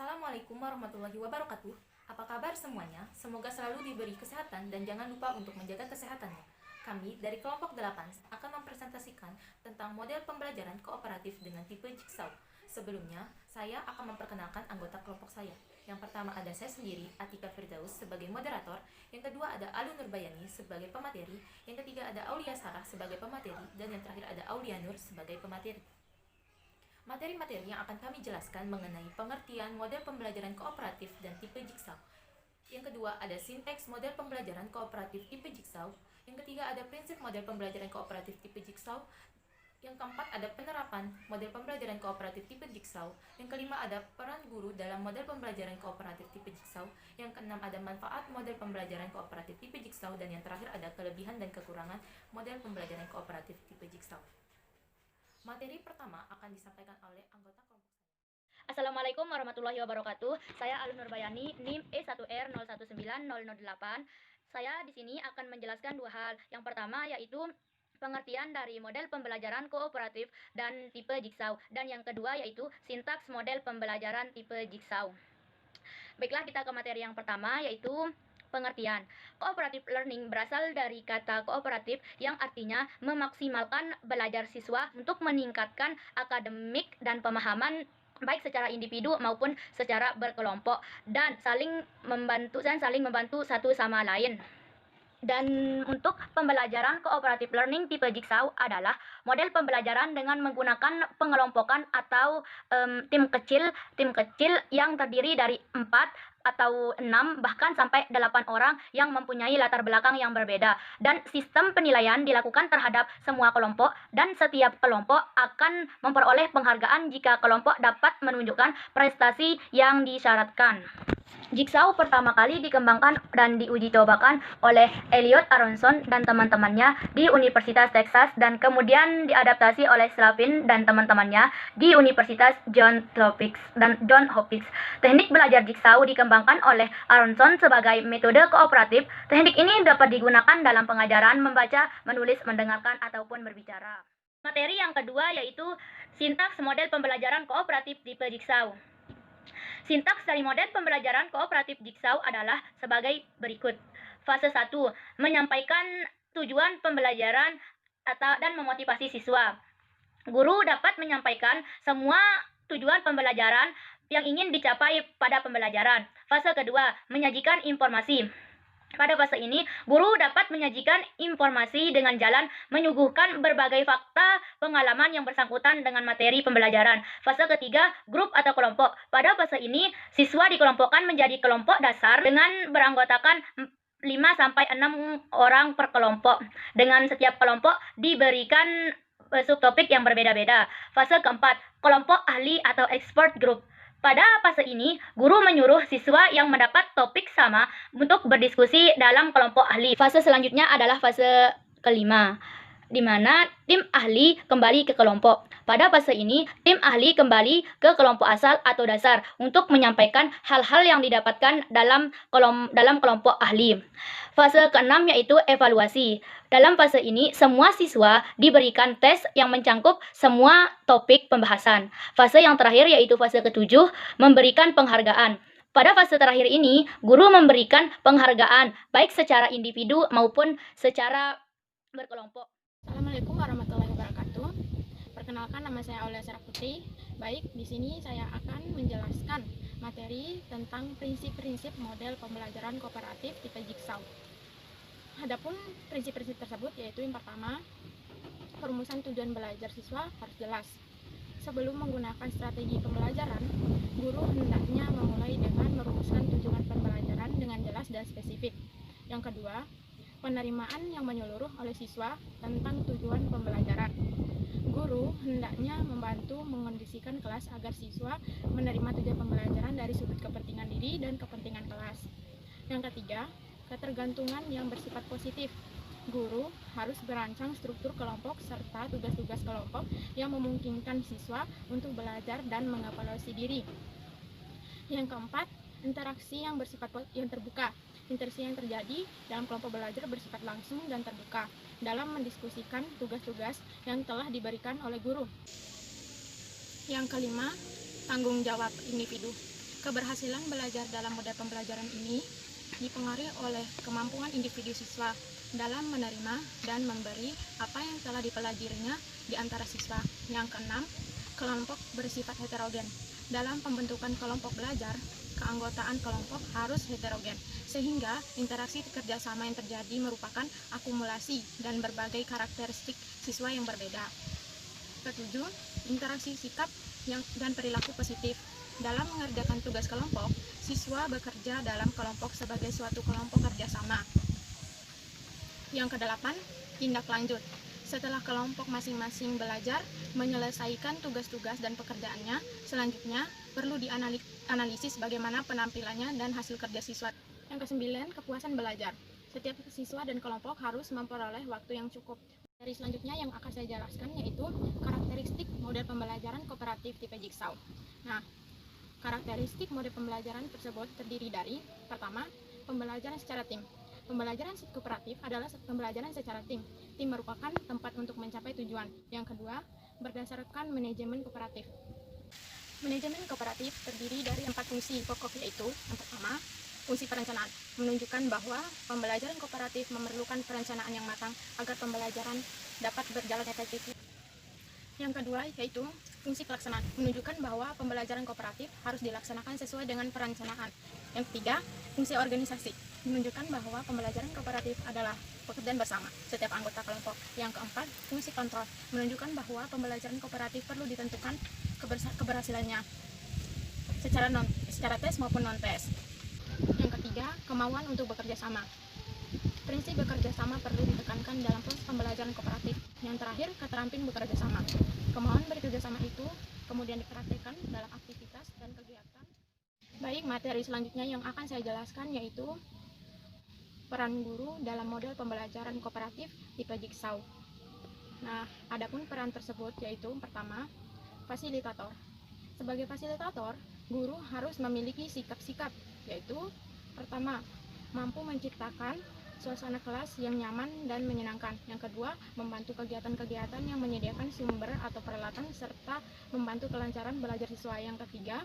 Assalamualaikum warahmatullahi wabarakatuh. Apa kabar semuanya? Semoga selalu diberi kesehatan dan jangan lupa untuk menjaga kesehatannya. Kami dari kelompok 8 akan mempresentasikan tentang model pembelajaran kooperatif dengan tipe Jigsaw. Sebelumnya, saya akan memperkenalkan anggota kelompok saya. Yang pertama ada saya sendiri, Atika Firdaus sebagai moderator. Yang kedua ada Alun Nurbayani sebagai pemateri. Yang ketiga ada Aulia Sarah sebagai pemateri. Dan yang terakhir ada Aulia Nur sebagai pemateri. Materi-materi yang akan kami jelaskan mengenai pengertian model pembelajaran kooperatif dan tipe Jigsaw. Yang kedua ada sinteks model pembelajaran kooperatif tipe Jigsaw. Yang ketiga ada prinsip model pembelajaran kooperatif tipe Jigsaw. Yang keempat ada penerapan model pembelajaran kooperatif tipe Jigsaw. Yang kelima ada peran guru dalam model pembelajaran kooperatif tipe Jigsaw. Yang keenam ada manfaat model pembelajaran kooperatif tipe Jigsaw. Dan yang terakhir ada kelebihan dan kekurangan model pembelajaran kooperatif tipe Jigsaw. Materi pertama akan disampaikan oleh anggota kelompok saya. Assalamualaikum warahmatullahi wabarakatuh. Saya Alun Nurbayani, NIM E1R019018. Saya di sini akan menjelaskan dua hal. Yang pertama yaitu pengertian dari model pembelajaran kooperatif dan tipe Jigsaw. Dan yang kedua yaitu sintaks model pembelajaran tipe Jigsaw. Baiklah, kita ke materi yang pertama yaitu pengertian. Cooperative learning berasal dari kata kooperatif yang artinya memaksimalkan belajar siswa untuk meningkatkan akademik dan pemahaman baik secara individu maupun secara berkelompok dan saling membantu satu sama lain. Dan untuk pembelajaran cooperative learning tipe Jigsaw adalah model pembelajaran dengan menggunakan pengelompokan atau tim kecil yang terdiri dari 4 atau 6 bahkan sampai 8 orang yang mempunyai latar belakang yang berbeda. Dan sistem penilaian dilakukan terhadap semua kelompok dan setiap kelompok akan memperoleh penghargaan jika kelompok dapat menunjukkan prestasi yang disyaratkan. Jigsaw pertama kali dikembangkan dan diuji cobakan oleh Elliot Aronson dan teman-temannya di Universitas Texas dan kemudian diadaptasi oleh Slavin dan teman-temannya di Universitas Johns Hopkins. Teknik belajar Jigsaw dikembangkan oleh Aronson sebagai metode kooperatif. Teknik ini dapat digunakan dalam pengajaran membaca, menulis, mendengarkan, ataupun berbicara. Materi yang kedua yaitu sintaks model pembelajaran kooperatif tipe Jigsaw. Sintaks dari model pembelajaran kooperatif Jigsaw adalah sebagai berikut. Fase 1, menyampaikan tujuan pembelajaran dan memotivasi siswa. Guru dapat menyampaikan semua tujuan pembelajaran yang ingin dicapai pada pembelajaran. Fase kedua, menyajikan informasi. Pada fase ini, guru dapat menyajikan informasi dengan jalan menyuguhkan berbagai fakta pengalaman yang bersangkutan dengan materi pembelajaran. Fase ketiga, grup atau kelompok. Pada fase ini, siswa dikelompokkan menjadi kelompok dasar dengan beranggotakan 5-6 orang per kelompok. Dengan setiap kelompok diberikan subtopik yang berbeda-beda. Fase keempat, kelompok ahli atau expert group. Pada fase ini, guru menyuruh siswa yang mendapat topik sama untuk berdiskusi dalam kelompok ahli. Fase selanjutnya adalah fase kelima, di mana tim ahli kembali ke kelompok. Pada fase ini, tim ahli kembali ke kelompok asal atau dasar untuk menyampaikan hal-hal yang didapatkan dalam kelompok ahli. Fase keenam yaitu evaluasi. Dalam fase ini, semua siswa diberikan tes yang mencangkup semua topik pembahasan. Fase yang terakhir yaitu fase ketujuh, memberikan penghargaan. Pada fase terakhir ini, guru memberikan penghargaan baik secara individu maupun secara berkelompok. Assalamualaikum warahmatullahi wabarakatuh. Perkenalkan, nama saya Aulia Sarah Putri. Baik, di sini saya akan menjelaskan materi tentang prinsip-prinsip model pembelajaran kooperatif tipe Jigsaw. Adapun prinsip-prinsip tersebut yaitu yang pertama, perumusan tujuan belajar siswa harus jelas. Sebelum menggunakan strategi pembelajaran, guru hendaknya memulai dengan merumuskan tujuan pembelajaran dengan jelas dan spesifik. Yang kedua, penerimaan yang menyeluruh oleh siswa tentang tujuan pembelajaran. Guru hendaknya membantu mengondisikan kelas agar siswa menerima tujuan pembelajaran dari sudut kepentingan diri dan kepentingan kelas. Yang ketiga, ketergantungan yang bersifat positif. Guru harus merancang struktur kelompok serta tugas-tugas kelompok yang memungkinkan siswa untuk belajar dan mengevaluasi diri. Yang keempat, interaksi yang bersifat terbuka. Interaksi yang terjadi dalam kelompok belajar bersifat langsung dan terbuka dalam mendiskusikan tugas-tugas yang telah diberikan oleh guru. Yang kelima, tanggung jawab individu. Keberhasilan belajar dalam model pembelajaran ini dipengaruhi oleh kemampuan individu siswa dalam menerima dan memberi apa yang telah dipelajarinya di antara siswa. Yang keenam, kelompok bersifat heterogen. Dalam pembentukan kelompok belajar, keanggotaan kelompok harus heterogen, sehingga interaksi kerjasama yang terjadi merupakan akumulasi dan berbagai karakteristik siswa yang berbeda. Ketujuh, interaksi sikap dan perilaku positif. Dalam mengerjakan tugas kelompok, siswa bekerja dalam kelompok sebagai suatu kelompok kerjasama. Yang kedelapan, tindak lanjut. Setelah kelompok masing-masing belajar menyelesaikan tugas-tugas dan pekerjaannya, selanjutnya perlu dianalisis bagaimana penampilannya dan hasil kerja siswa. Yang kesembilan, kepuasan belajar. Setiap siswa dan kelompok harus memperoleh waktu yang cukup. Dari selanjutnya yang akan saya jelaskan yaitu karakteristik model pembelajaran kooperatif tipe Jigsaw. Nah, karakteristik model pembelajaran tersebut terdiri dari, pertama, pembelajaran secara tim. Pembelajaran kooperatif adalah pembelajaran secara tim. Tim merupakan tempat untuk mencapai tujuan. Yang kedua, berdasarkan manajemen kooperatif. Manajemen kooperatif terdiri dari 4 fungsi pokok, yaitu yang pertama, fungsi perencanaan, menunjukkan bahwa pembelajaran kooperatif memerlukan perencanaan yang matang agar pembelajaran dapat berjalan efektif. Yang kedua, yaitu fungsi pelaksanaan, menunjukkan bahwa pembelajaran kooperatif harus dilaksanakan sesuai dengan perencanaan. Yang ketiga, fungsi organisasi, menunjukkan bahwa pembelajaran kooperatif adalah pekerjaan bersama setiap anggota kelompok. Yang keempat, fungsi kontrol, menunjukkan bahwa pembelajaran kooperatif perlu ditentukan keberhasilannya secara tes maupun non-tes. Yang ketiga, kemauan untuk bekerja sama. Prinsip bekerja sama perlu ditekankan dalam proses pembelajaran kooperatif. Yang terakhir, keterampilan bekerja sama. Kemauan bekerja sama itu kemudian dipraktikkan dalam aktivitas dan kegiatan. Baik, materi selanjutnya yang akan saya jelaskan yaitu peran guru dalam model pembelajaran kooperatif tipe Jigsaw. Nah, adapun peran tersebut yaitu pertama, fasilitator. Sebagai fasilitator, guru harus memiliki sikap-sikap, yaitu pertama, mampu menciptakan suasana kelas yang nyaman dan menyenangkan. Yang kedua, membantu kegiatan-kegiatan yang menyediakan sumber atau peralatan serta membantu kelancaran belajar siswa. Yang ketiga,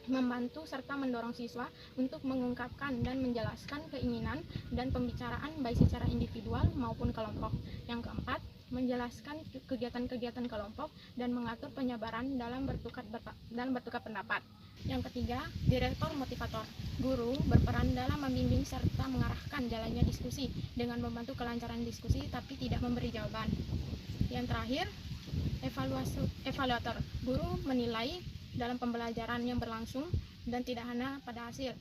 membantu serta mendorong siswa untuk mengungkapkan dan menjelaskan keinginan dan pembicaraan baik secara individual maupun kelompok. Yang keempat, menjelaskan kegiatan-kegiatan kelompok dan mengatur penyebaran dalam bertukar pendapat. Yang ketiga, direktur motivator. Guru berperan dalam membimbing serta mengarahkan jalannya diskusi dengan membantu kelancaran diskusi tapi tidak memberi jawaban. Yang terakhir, evaluator. Guru menilai dalam pembelajaran yang berlangsung dan tidak hanya pada hasil.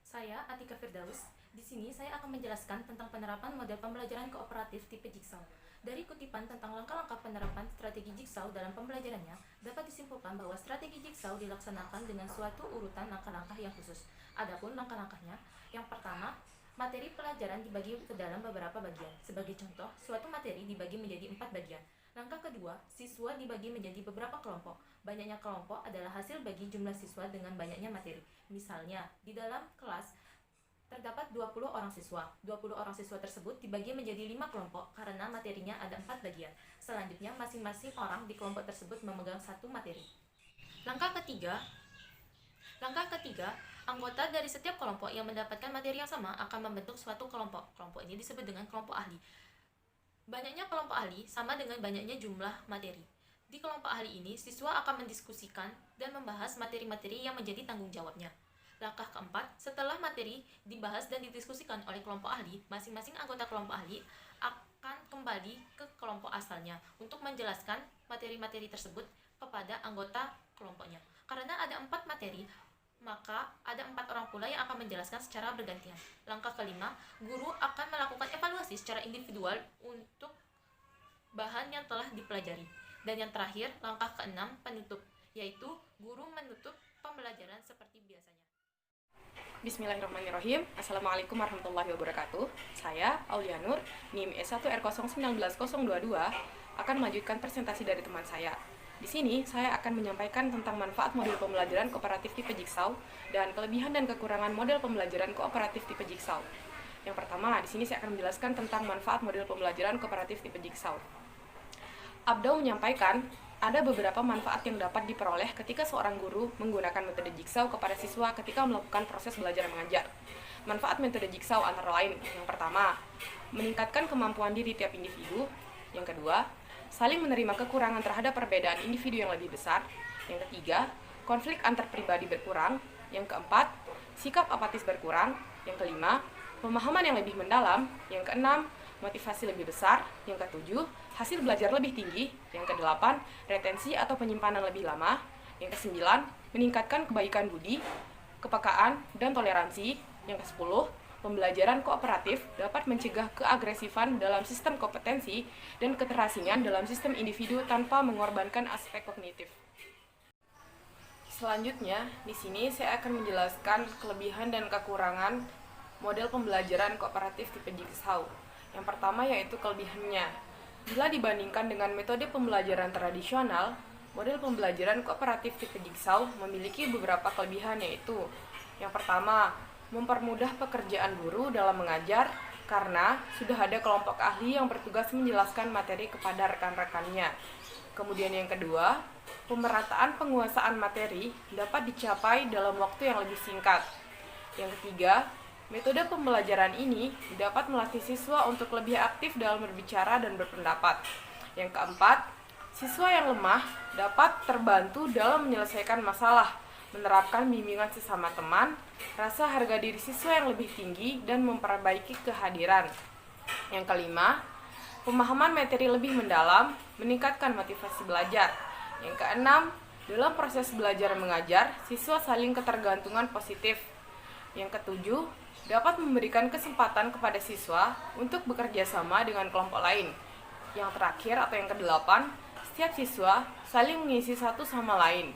Saya Atika Firdaus. Di sini saya akan menjelaskan tentang penerapan model pembelajaran kooperatif tipe Jigsaw. Dari kutipan tentang langkah-langkah penerapan strategi Jigsaw dalam pembelajarannya, dapat disimpulkan bahwa strategi Jigsaw dilaksanakan dengan suatu urutan langkah-langkah yang khusus. Adapun langkah-langkahnya, yang pertama, materi pelajaran dibagi ke dalam beberapa bagian. Sebagai contoh, suatu materi dibagi menjadi 4 bagian. Langkah kedua, siswa dibagi menjadi beberapa kelompok. Banyaknya kelompok adalah hasil bagi jumlah siswa dengan banyaknya materi. Misalnya, di dalam kelas terdapat 20 orang siswa. 20 orang siswa tersebut dibagi menjadi 5 kelompok karena materinya ada 4 bagian. Selanjutnya, masing-masing orang di kelompok tersebut memegang satu materi. Langkah ketiga, anggota dari setiap kelompok yang mendapatkan materi yang sama akan membentuk suatu kelompok. Kelompok ini disebut dengan kelompok ahli. Banyaknya kelompok ahli sama dengan banyaknya jumlah materi. Di kelompok ahli ini, siswa akan mendiskusikan dan membahas materi-materi yang menjadi tanggung jawabnya. Langkah keempat, setelah materi dibahas dan didiskusikan oleh kelompok ahli, masing-masing anggota kelompok ahli akan kembali ke kelompok asalnya untuk menjelaskan materi-materi tersebut kepada anggota kelompoknya. Karena ada 4 materi, maka ada 4 orang pula yang akan menjelaskan secara bergantian. Langkah kelima, guru akan melakukan evaluasi secara individual untuk bahan yang telah dipelajari. Dan yang terakhir, langkah keenam, penutup, yaitu guru menutup pembelajaran seperti biasanya. Bismillahirrahmanirrahim. Assalamualaikum warahmatullahi wabarakatuh. Saya Aulia Nur, NIM S1R019022 akan melanjutkan presentasi dari teman saya. Di sini saya akan menyampaikan tentang manfaat model pembelajaran kooperatif tipe Jigsaw dan kelebihan dan kekurangan model pembelajaran kooperatif tipe Jigsaw. Yang pertama, di sini saya akan menjelaskan tentang manfaat model pembelajaran kooperatif tipe Jigsaw. Abdau menyampaikan Ada beberapa manfaat yang dapat diperoleh ketika seorang guru menggunakan metode Jigsaw kepada siswa ketika melakukan proses belajar mengajar. Manfaat metode Jigsaw antara lain, yang pertama, meningkatkan kemampuan diri tiap individu. Yang kedua, saling menerima kekurangan terhadap perbedaan individu yang lebih besar. Yang ketiga, konflik antar pribadi berkurang. Yang keempat, sikap apatis berkurang. Yang kelima, pemahaman yang lebih mendalam. Yang keenam, motivasi lebih besar. Yang ketujuh, hasil belajar lebih tinggi. Yang kedelapan, retensi atau penyimpanan lebih lama. Yang kesembilan, meningkatkan kebaikan budi, kepekaan, dan toleransi. Yang kesepuluh, pembelajaran kooperatif dapat mencegah keagresifan dalam sistem kompetensi dan keterasingan dalam sistem individu tanpa mengorbankan aspek kognitif. Selanjutnya, di sini saya akan menjelaskan kelebihan dan kekurangan model pembelajaran kooperatif tipe Jigsaw. Yang pertama yaitu kelebihannya. Bila dibandingkan dengan metode pembelajaran tradisional, model pembelajaran kooperatif tipe Jigsaw memiliki beberapa kelebihan yaitu: yang pertama, mempermudah pekerjaan guru dalam mengajar karena sudah ada kelompok ahli yang bertugas menjelaskan materi kepada rekan-rekannya. Kemudian yang kedua, pemerataan penguasaan materi dapat dicapai dalam waktu yang lebih singkat. Yang ketiga, metode pembelajaran ini dapat melatih siswa untuk lebih aktif dalam berbicara dan berpendapat. Yang keempat, siswa yang lemah dapat terbantu dalam menyelesaikan masalah, menerapkan bimbingan sesama teman, rasa harga diri siswa yang lebih tinggi, dan memperbaiki kehadiran. Yang kelima, pemahaman materi lebih mendalam, meningkatkan motivasi belajar. Yang keenam, dalam proses belajar mengajar, siswa saling ketergantungan positif. Yang ketujuh, dapat memberikan kesempatan kepada siswa untuk bekerja sama dengan kelompok lain. Yang terakhir atau yang kedelapan, setiap siswa saling mengisi satu sama lain.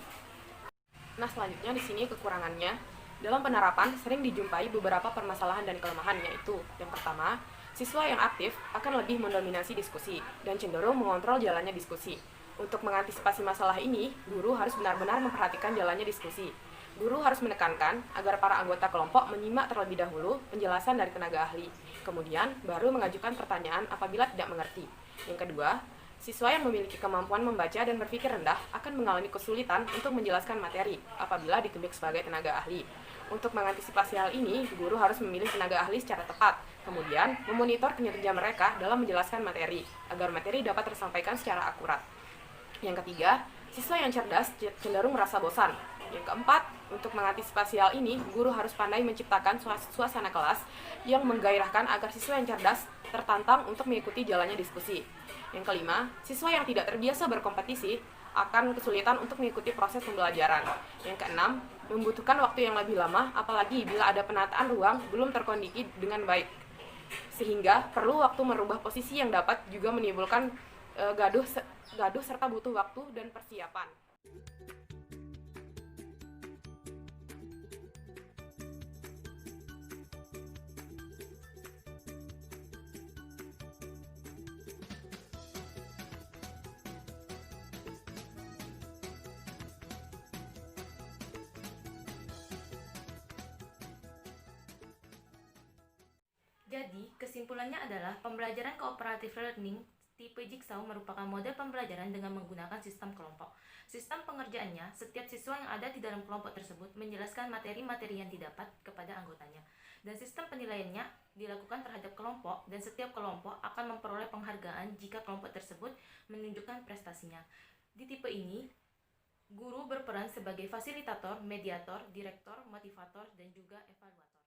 Nah, selanjutnya di sini kekurangannya. Dalam penerapan sering dijumpai beberapa permasalahan dan kelemahan, yaitu yang pertama, siswa yang aktif akan lebih mendominasi diskusi dan cenderung mengontrol jalannya diskusi. Untuk mengantisipasi masalah ini, guru harus benar-benar memperhatikan jalannya diskusi. Guru harus menekankan agar para anggota kelompok menyimak terlebih dahulu penjelasan dari tenaga ahli, kemudian baru mengajukan pertanyaan apabila tidak mengerti. Yang kedua, siswa yang memiliki kemampuan membaca dan berpikir rendah akan mengalami kesulitan untuk menjelaskan materi apabila ditunjuk sebagai tenaga ahli. Untuk mengantisipasi hal ini, guru harus memilih tenaga ahli secara tepat, kemudian memonitor kinerja mereka dalam menjelaskan materi, agar materi dapat tersampaikan secara akurat. Yang ketiga, siswa yang cerdas cenderung merasa bosan. Yang keempat, untuk mengantisipasi hal ini, guru harus pandai menciptakan suasana kelas yang menggairahkan agar siswa yang cerdas tertantang untuk mengikuti jalannya diskusi. Yang kelima, siswa yang tidak terbiasa berkompetisi akan kesulitan untuk mengikuti proses pembelajaran. Yang keenam, membutuhkan waktu yang lebih lama, apalagi bila ada penataan ruang belum terkondisi dengan baik. Sehingga perlu waktu merubah posisi yang dapat juga menimbulkan gaduh serta butuh waktu dan persiapan. Jadi, kesimpulannya adalah pembelajaran cooperative learning tipe Jigsaw merupakan model pembelajaran dengan menggunakan sistem kelompok. Sistem pengerjaannya, setiap siswa yang ada di dalam kelompok tersebut menjelaskan materi-materi yang didapat kepada anggotanya. Dan sistem penilaiannya dilakukan terhadap kelompok, dan setiap kelompok akan memperoleh penghargaan jika kelompok tersebut menunjukkan prestasinya. Di tipe ini, guru berperan sebagai fasilitator, mediator, direktor, motivator, dan juga evaluator.